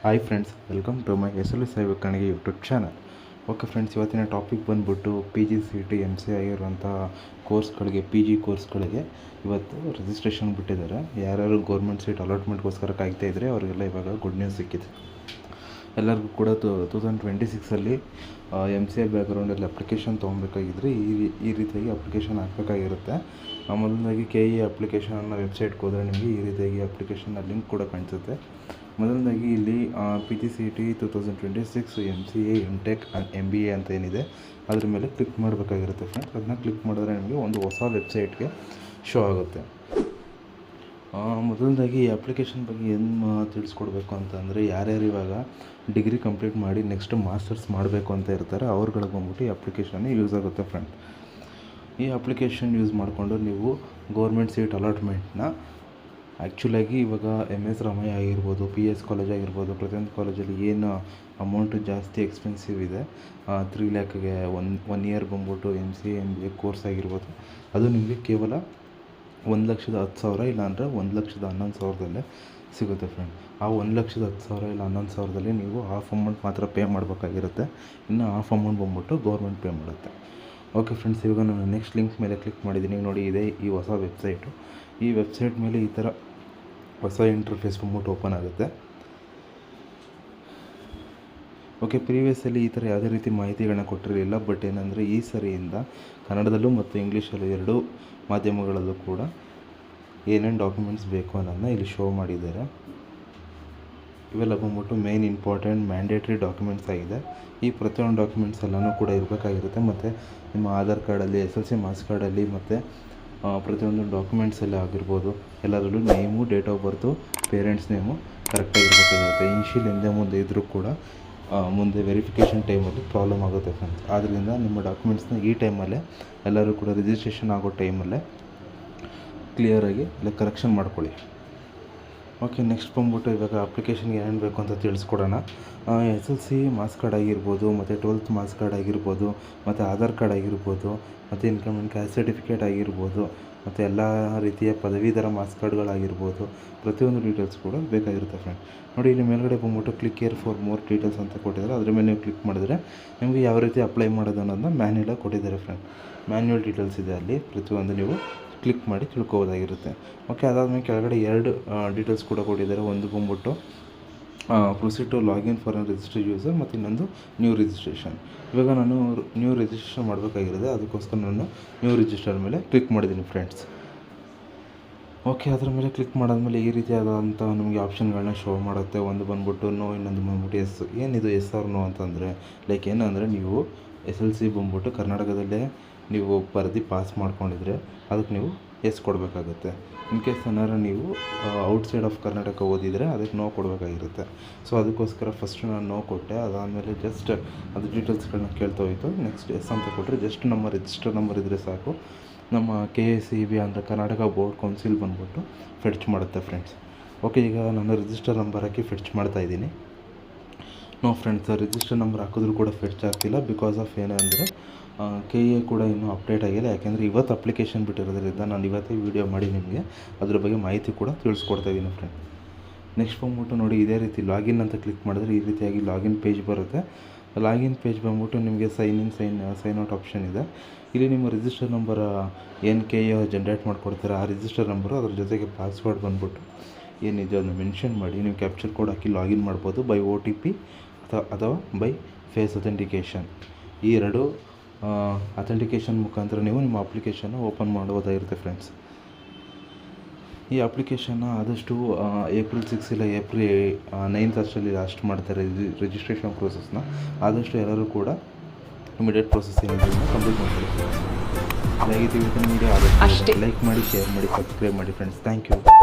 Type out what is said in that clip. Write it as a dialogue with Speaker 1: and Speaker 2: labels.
Speaker 1: Hi friends, welcome to my SLV Sai Vivekananda YouTube channel. Okay friends, ಇವತ್ತಿನ topic ಬಂದುಬಿಟ್ಟು PGCET MCA ಆಗಿರುವಂಥ ಕೋರ್ಸ್ಗಳಿಗೆ, PG ಕೋರ್ಸ್ಗಳಿಗೆ ಇವತ್ತು ರಿಜಿಸ್ಟ್ರೇಷನ್ ಬಿಟ್ಟಿದ್ದಾರೆ. ಯಾರ್ಯಾರು ಗೌರ್ಮೆಂಟ್ ಸೀಟ್ ಅಲಾಟ್ಮೆಂಟ್ಗೋಸ್ಕರ ಕಾಯ್ತಾ ಇದ್ದರೆ ಅವರಿಗೆಲ್ಲ ಇವಾಗ ಗುಡ್ ನ್ಯೂಸ್ ಸಿಕ್ಕಿದೆ. ಎಲ್ಲರಿಗೂ ಕೂಡ 2026 MCA ಬ್ಯಾಕ್ಗ್ರೌಂಡಲ್ಲಿ ಅಪ್ಲಿಕೇಶನ್ ತೊಗೊಬೇಕಾಗಿದ್ದರೆ ಈ ರೀತಿಯಾಗಿ ಅಪ್ಲಿಕೇಶನ್ ಹಾಕಬೇಕಾಗಿರುತ್ತೆ. ಮೊದಲನೇದಾಗಿ KE ಅಪ್ಲಿಕೇಶನ್ನ ವೆಬ್ಸೈಟ್ಗೆ ಹೋದರೆ ನಿಮಗೆ ಈ ರೀತಿಯಾಗಿ ಅಪ್ಲಿಕೇಶನ್ನ ಲಿಂಕ್ ಕೂಡ ಕಾಣಿಸುತ್ತೆ. ಮೊದಲನೇದಾಗಿ ಇಲ್ಲಿ PGCET 2026 MCA MTech and MBA ಅಂತ ಏನಿದೆ ಅದ್ರ ಮೇಲೆ ಕ್ಲಿಕ್ ಮಾಡಬೇಕಾಗಿರುತ್ತೆ ಫ್ರೆಂಡ್ಸ್. ಅದನ್ನ ಕ್ಲಿಕ್ ಮಾಡಿದ್ರೆ ನಿಮಗೆ ಒಂದು ಹೊಸ ವೆಬ್ಸೈಟ್ಗೆ ಶೋ ಆಗುತ್ತೆ. ಮೊದಲನೇದಾಗಿ ಈ ಅಪ್ಲಿಕೇಶನ್ ಬಗ್ಗೆ ಏನು ತಿಳಿಸ್ಕೊಡ್ಬೇಕು ಅಂತಂದರೆ, ಯಾರ್ಯಾರು ಇವಾಗ ಡಿಗ್ರಿ ಕಂಪ್ಲೀಟ್ ಮಾಡಿ ನೆಕ್ಸ್ಟ್ ಮಾಸ್ಟರ್ಸ್ ಮಾಡಬೇಕು ಅಂತ ಇರ್ತಾರೆ ಅವ್ರುಗಳಿಗೆ ಬಂದ್ಬಿಟ್ಟು ಈ ಅಪ್ಲಿಕೇಶನ್ ಯೂಸ್ ಆಗುತ್ತೆ ಫ್ರೆಂಡ್. ಈ ಅಪ್ಲಿಕೇಶನ್ ಯೂಸ್ ಮಾಡಿಕೊಂಡು ನೀವು ಗೌರ್ಮೆಂಟ್ ಸೀಟ್ ಅಲಾಟ್ಮೆಂಟ್ನ ಆ್ಯಕ್ಚುಲಾಗಿ ಇವಾಗ MS ರಾಮಯ್ಯ ಆಗಿರ್ಬೋದು, PS ಕಾಲೇಜ್ ಆಗಿರ್ಬೋದು, ಪ್ರತಿಯೊಂದು ಕಾಲೇಜಲ್ಲಿ ಏನು ಅಮೌಂಟು ಜಾಸ್ತಿ ಎಕ್ಸ್ಪೆನ್ಸಿವ್ ಇದೆ, 3 ಲ್ಯಾಕ್ಗೆ ಒನ್ ಇಯರ್ ಬಂದ್ಬಿಟ್ಟು MCA MBA ಕೋರ್ಸ್ ಆಗಿರ್ಬೋದು, ಅದು ನಿಮಗೆ ಕೇವಲ 1,10,000 ಇಲ್ಲಾಂದರೆ 1,11,000 ಸಿಗುತ್ತೆ ಫ್ರೆಂಡ್. ಆ 1,10,000 ಇಲ್ಲ 11,000 ನೀವು ಹಾಫ್ ಅಮೌಂಟ್ ಮಾತ್ರ ಪೇ ಮಾಡಬೇಕಾಗಿರುತ್ತೆ. ಇನ್ನು ಹಾಫ್ ಅಮೌಂಟ್ ಬಂದ್ಬಿಟ್ಟು ಗೌರ್ಮೆಂಟ್ ಪೇ ಮಾಡುತ್ತೆ. ಓಕೆ ಫ್ರೆಂಡ್ಸ್, ಇವಾಗ ನಾನು ನೆಕ್ಸ್ಟ್ ಲಿಂಕ್ ಮೇಲೆ ಕ್ಲಿಕ್ ಮಾಡಿದ್ದೀನಿ. ನೋಡಿ, ಇದೆ ಈ ಹೊಸ ವೆಬ್ಸೈಟು. ಈ ವೆಬ್ಸೈಟ್ ಮೇಲೆ ಈ ಥರ ಹೊಸ ಇಂಟರ್ಫೇಸ್ ಬಂದ್ಬಿಟ್ಟು ಓಪನ್ ಆಗುತ್ತೆ. ಓಕೆ, ಪ್ರೀವಿಯಸ್ಸಲ್ಲಿ ಈ ಥರ ಯಾವುದೇ ರೀತಿ ಮಾಹಿತಿಗಳನ್ನ ಕೊಟ್ಟಿರಲಿಲ್ಲ. ಬಟ್ ಏನಂದರೆ ಈ ಸರಿಯಿಂದ ಕನ್ನಡದಲ್ಲೂ ಮತ್ತು ಇಂಗ್ಲೀಷಲ್ಲೂ ಎರಡೂ ಮಾಧ್ಯಮಗಳಲ್ಲೂ ಕೂಡ ಏನೇನು ಡಾಕ್ಯುಮೆಂಟ್ಸ್ ಬೇಕು ಅನ್ನೋದನ್ನ ಇಲ್ಲಿ ಶೋ ಮಾಡಿದ್ದಾರೆ. ಇವೆಲ್ಲ ಬಂದ್ಬಿಟ್ಟು ಮೇನ್ ಇಂಪಾರ್ಟೆಂಟ್ ಮ್ಯಾಂಡೇಟ್ರಿ ಡಾಕ್ಯುಮೆಂಟ್ಸ್ ಆಗಿದೆ. ಈ ಪ್ರತಿಯೊಂದು ಡಾಕ್ಯುಮೆಂಟ್ಸ್ ಎಲ್ಲನೂ ಕೂಡ ಇರಬೇಕಾಗಿರುತ್ತೆ. ಮತ್ತು ನಿಮ್ಮ ಆಧಾರ್ ಕಾರ್ಡಲ್ಲಿ, SLC ಮಾರ್ಕ್ಸ್ ಕಾರ್ಡಲ್ಲಿ ಮತ್ತು ಪ್ರತಿಯೊಂದು ಡಾಕ್ಯುಮೆಂಟ್ಸಲ್ಲಿ ಆಗಿರ್ಬೋದು ಎಲ್ಲರಲ್ಲೂ name, date of birth, parents name ಕರೆಕ್ಟಾಗಿ ಇರಬೇಕಾಗಿರುತ್ತೆ. ಇನಿಷಿಯಲ್ ಹಿಂದೆ ಮುಂದೆ ಇದ್ದರೂ ಕೂಡ ಮುಂದೆ ವೆರಿಫಿಕೇಷನ್ ಟೈಮಲ್ಲಿ ಪ್ರಾಬ್ಲಮ್ ಆಗುತ್ತೆ ಫ್ರೆಂಡ್ಸ್. ಆದ್ದರಿಂದ ನಿಮ್ಮ ಡಾಕ್ಯುಮೆಂಟ್ಸ್ನ ಈ ಟೈಮಲ್ಲೇ ಎಲ್ಲರೂ ಕೂಡ ರಿಜಿಸ್ಟ್ರೇಷನ್ ಆಗೋ ಟೈಮಲ್ಲೇ ಕ್ಲಿಯರಾಗಿ ಇಲ್ಲ ಕರೆಕ್ಷನ್ ಮಾಡ್ಕೊಳ್ಳಿ. ಓಕೆ, ನೆಕ್ಸ್ಟ್ ಬಂದ್ಬಿಟ್ಟು ಇವಾಗ ಅಪ್ಲಿಕೇಶನ್ಗೆ ಏನೇನು ಬೇಕು ಅಂತ ತಿಳಿಸ್ಕೊಡೋಣ. SLC ಮಾರ್ಕ್ಸ್ ಕಾರ್ಡ್ ಆಗಿರ್ಬೋದು, ಮತ್ತು 12th ಮಾರ್ಕ್ಸ್ ಕಾರ್ಡ್ ಆಗಿರ್ಬೋದು, ಮತ್ತು ಆಧಾರ್ ಕಾರ್ಡ್ ಆಗಿರ್ಬೋದು, ಮತ್ತು ಇನ್ಕಮ್ ಆ್ಯಂಡ್ ಕ್ಯಾಸ್ಟ್ ಸರ್ಟಿಫಿಕೇಟ್ ಆಗಿರ್ಬೋದು, ಮತ್ತು ಎಲ್ಲ ರೀತಿಯ ಪದವೀಧರ ಮಾರ್ಕ್ಸ್ ಕಾರ್ಡ್ಗಳಾಗಿರ್ಬೋದು, ಪ್ರತಿಯೊಂದು ಡೀಟೇಲ್ಸ್ ಕೂಡ ಬೇಕಾಗಿರುತ್ತೆ ಫ್ರೆಂಡ್. ನೋಡಿ, ಇಲ್ಲಿ ಮೇಲ್ಗಡೆ ಬಂದ್ಬಿಟ್ಟು click here for more details ಅಂತ ಕೊಟ್ಟಿದ್ದಾರೆ. ಅದ್ರ ಮೇಲೆ ನೀವು ಕ್ಲಿಕ್ ಮಾಡಿದ್ರೆ ನಿಮಗೆ ಯಾವ ರೀತಿ ಅಪ್ಲೈ ಮಾಡೋದು ಅನ್ನೋದನ್ನ ಮ್ಯಾನ್ಯಲಾಗಿ ಕೊಟ್ಟಿದ್ದಾರೆ ಫ್ರೆಂಡ್. ಮ್ಯಾನ್ಯುವಲ್ ಡೀಟೇಲ್ಸ್ ಇದೆ, ಅಲ್ಲಿ ಪ್ರತಿಯೊಂದು ನೀವು ಕ್ಲಿಕ್ ಮಾಡಿ ತಿಳ್ಕೊಬೋದಾಗಿರುತ್ತೆ. ಓಕೆ, ಅದಾದಮೇಲೆ ಕೆಳಗಡೆ 2 ಡೀಟೇಲ್ಸ್ ಕೂಡ ಕೊಟ್ಟಿದ್ದಾರೆ. ಒಂದು ಬಂದ್ಬಿಟ್ಟು proceed to login for registered user, ಮತ್ತು ಇನ್ನೊಂದು ನ್ಯೂ ರಿಜಿಸ್ಟ್ರೇಷನ್. ಇವಾಗ ನಾನು ನ್ಯೂ ರಿಜಿಸ್ಟ್ರೇಷನ್ ಮಾಡಬೇಕಾಗಿರೋದೆ, ಅದಕ್ಕೋಸ್ಕರ ನಾನು ನ್ಯೂ ರಿಜಿಸ್ಟರ್ ಮೇಲೆ ಕ್ಲಿಕ್ ಮಾಡಿದ್ದೀನಿ ಫ್ರೆಂಡ್ಸ್. ಓಕೆ, ಅದರ ಮೇಲೆ ಕ್ಲಿಕ್ ಮಾಡಾದ್ಮೇಲೆ ಈ ರೀತಿಯಾದಂಥ ನಮಗೆ ಆಪ್ಷನ್ಗಳನ್ನ ಶೋ ಮಾಡುತ್ತೆ. ಒಂದು ಬಂದ್ಬಿಟ್ಟು ನೋ, ಇನ್ನೊಂದು ಬಂದ್ಬಿಟ್ಟು ಎಸ್. ಏನಿದು ಎಸ್ ಆರ್ ನೋ ಅಂತಂದರೆ, ಲೈಕ್ ಏನಂದರೆ ನೀವು SLC ಬಂದ್ಬಿಟ್ಟು ಕರ್ನಾಟಕದಲ್ಲೇ ನೀವು ಬರೆದು ಪಾಸ್ ಮಾಡ್ಕೊಂಡಿದ್ರೆ ಅದಕ್ಕೆ ನೀವು ಎಸ್ ಕೊಡಬೇಕಾಗುತ್ತೆ. ಇನ್ ಕೇಸ್ ಏನಾರು ನೀವು ಔಟ್ಸೈಡ್ ಆಫ್ ಕರ್ನಾಟಕ ಓದಿದರೆ ಅದಕ್ಕೆ ನೋ ಕೊಡಬೇಕಾಗಿರುತ್ತೆ. ಸೊ ಅದಕ್ಕೋಸ್ಕರ ಫಸ್ಟ್ ನಾನು ನೋ ಕೊಟ್ಟೆ. ಅದಾದಮೇಲೆ ಜಸ್ಟ್ ಅದು ಡೀಟೇಲ್ಸ್ಗಳನ್ನ ಕೇಳ್ತಾ ಹೋಯಿತು. ನೆಕ್ಸ್ಟ್ ಎಸ್ ಅಂತ ಕೊಟ್ಟರೆ ಜಸ್ಟ್ ನಮ್ಮ ರಿಜಿಸ್ಟರ್ ನಂಬರ್ ಇದ್ದರೆ ಸಾಕು. ನಮ್ಮ KSEB ಅಂದರೆ ಕರ್ನಾಟಕ ಬೋರ್ಡ್ ಕೌನ್ಸಿಲ್ ಬಂದ್ಬಿಟ್ಟು ಫೆಡ್ಚ್ ಮಾಡುತ್ತೆ ಫ್ರೆಂಡ್ಸ್. ಓಕೆ, ಈಗ ನಾನು ರಿಜಿಸ್ಟರ್ ನಂಬರ್ ಹಾಕಿ ಫೆಡ್ಚ್ ಮಾಡ್ತಾಯಿದ್ದೀನಿ. ನೋ ಫ್ರೆಂಡ್ಸ್, ರಿಜಿಸ್ಟರ್ ನಂಬರ್ ಹಾಕಿದ್ರೂ ಕೂಡ ಫೆಡ್ಚ್ ಆಗ್ತಿಲ್ಲ. ಬಿಕಾಸ್ ಆಫ್ ಏನಂದರೆ KA ಕೂಡ ಇನ್ನೂ ಅಪ್ಡೇಟ್ ಆಗಿಲ್ಲ. ಯಾಕೆಂದರೆ ಇವತ್ತು ಅಪ್ಲಿಕೇಶನ್ ಬಿಟ್ಟಿರೋದ್ರಿಂದ ನಾನು ಇವತ್ತೇ ವೀಡಿಯೋ ಮಾಡಿ ನಿಮಗೆ ಅದ್ರ ಬಗ್ಗೆ ಮಾಹಿತಿ ಕೂಡ ತಿಳಿಸ್ಕೊಡ್ತಾ ಇದ್ದೀನಿ ಫ್ರೆಂಡ್. ನೆಕ್ಸ್ಟ್ ಬಂದ್ಬಿಟ್ಟು ನೋಡಿ, ಇದೇ ರೀತಿ ಲಾಗಿನ್ ಅಂತ ಕ್ಲಿಕ್ ಮಾಡಿದ್ರೆ ಈ ರೀತಿಯಾಗಿ ಲಾಗಿನ್ ಪೇಜ್ ಬರುತ್ತೆ. ಲಾಗಿನ್ ಪೇಜ್ ಬಂದ್ಬಿಟ್ಟು ನಿಮಗೆ sign in, sign out option ಇದೆ. ಇಲ್ಲಿ ನಿಮ್ಮ ರಿಜಿಸ್ಟರ್ ನಂಬರ್ ಏನು KA ಜನ್ರೇಟ್ ಮಾಡಿಕೊಡ್ತಾರೆ ಆ ರಿಜಿಸ್ಟರ್ ನಂಬರು, ಅದ್ರ ಜೊತೆಗೆ ಪಾಸ್ವರ್ಡ್ ಬಂದ್ಬಿಟ್ಟು ಏನಿದೆ ಅದನ್ನು ಮೆನ್ಷನ್ ಮಾಡಿ ನೀವು ಕ್ಯಾಪ್ಚರ್ ಕೋಡ್ ಹಾಕಿ ಲಾಗಿನ್ ಮಾಡ್ಬೋದು. ಬೈ OTP ಅಥವಾ ಬೈ ಫೇಸ್ ಅಥೆಂಟಿಕೇಷನ್. ಈ 2 ಅಥೆಂಟಿಕೇಷನ್ ಮುಖಾಂತರ ನೀವು ನಿಮ್ಮ ಅಪ್ಲಿಕೇಶನ್ನ ಓಪನ್ ಮಾಡೋದಾಗಿರುತ್ತೆ ಫ್ರೆಂಡ್ಸ್. ಈ ಅಪ್ಲಿಕೇಶನ್ನ ಆದಷ್ಟು April 6 ಇಲ್ಲ April 9 ಅಷ್ಟರಲ್ಲಿ ಲಾಸ್ಟ್ ಮಾಡ್ತಾರೆ ರಿಜಿಸ್ಟ್ರೇಷನ್ ಪ್ರೋಸೆಸ್ನ. ಆದಷ್ಟು ಎಲ್ಲರೂ ಕೂಡ ಇಮಿಡಿಯೇಟ್ ಪ್ರೋಸೆಸ್ ಏನಿದೆ ಕಂಪ್ಲೀಟ್ ಮಾಡ್ತಾರೆ. ಹಾಗಾಗಿ ಇವತ್ತಿನ ವೀಡಿಯೋ ಆದಷ್ಟು ಲೈಕ್ ಮಾಡಿ, ಶೇರ್ ಮಾಡಿ, ಸಬ್ಸ್ಕ್ರೈಬ್ ಮಾಡಿ ಫ್ರೆಂಡ್ಸ್. Thank you.